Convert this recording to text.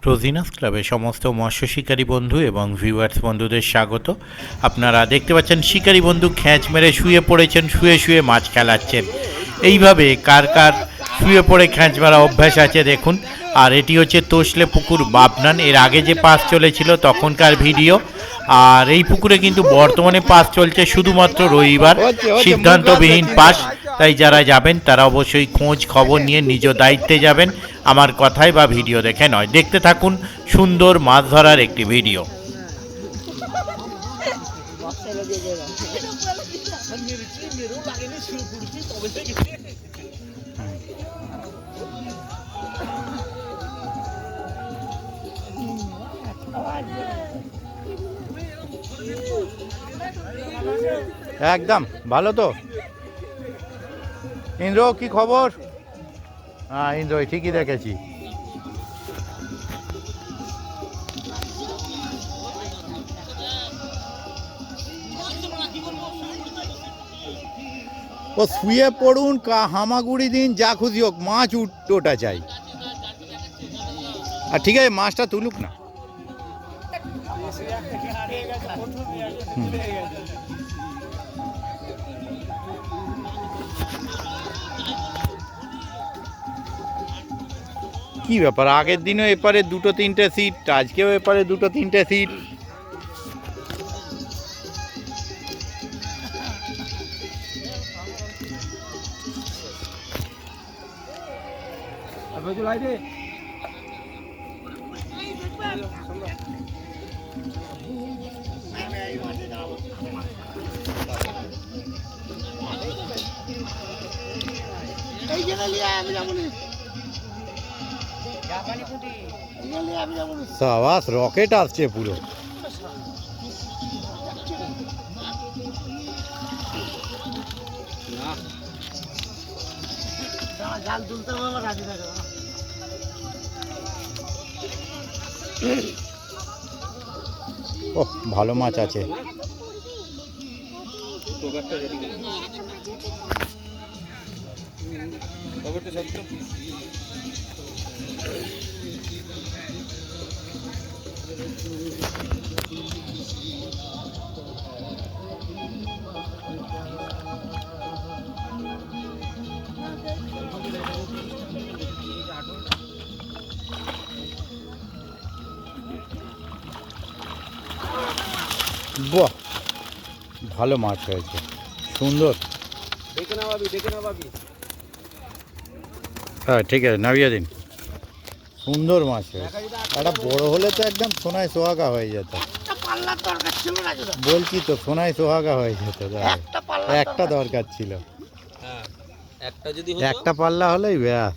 রোজিনাস ক্লাবে সমস্ত মৎস্য শিকারী বন্ধু এবং ভিউয়ার্স বন্ধুদের স্বাগত। আপনারা দেখতে পাচ্ছেন শিকারী বন্ধু খ্যাঁচ মেরে শুয়ে পড়েছেন, শুয়ে শুয়ে মাছ খেলাচ্ছেন। এইভাবে কার কার শুয়ে পড়ে খ্যাঁচ মারা অভ্যাস আছে দেখুন। আর এটি হচ্ছে তোষলে পুকুর বাবনান, এর আগে যে পাস চলেছিল তখনকার ভিডিও। আর এই পুকুরে কিন্তু বর্তমানে পাস চলছে শুধুমাত্র রবিবার, সিদ্ধান্তবিহীন পাস। তাই যারা যাবেন তারা অবশ্যই খোঁজ খবর নিয়ে নিজ দায়িত্বে যাবেন, আমার কথায় বা ভিডিও দেখে নয়। দেখতে থাকুন সুন্দর মাছ ধরার একটি ভিডিও। একদম ভালো তো। ইন্দ্র কি খবর? হ্যাঁ ইন্দ্র ঠিকই দেখেছি। ও শুয়ে পড়ুন, হামাগুড়ি দিন, যা খুশি হোক, মাছ ওটা চাই। আর ঠিক আছে, মাছটা তুলুক না। কি ব্যাপার, আগের দিনও এপারে দুটো তিনটে সিট, আজকেও এপারে দুটো তিনটে সিট। সাবাস, রকেট আসছে পুরো। ও ভালো মাছ আছে। বাহ, ভালো মাছ হয়েছে, সুন্দর। হ্যাঁ ঠিক আছে, নামিয়ে দিন। সুন্দর মাছ হয়েছে। একটা বড় হলে তো একদম সোনায় সোহাগা হয়ে যেত। বলছি তো, সোনায় সোহাগা হয়ে যেত। একটা দরকার ছিল, একটা পাল্লা হলেই ব্যাস।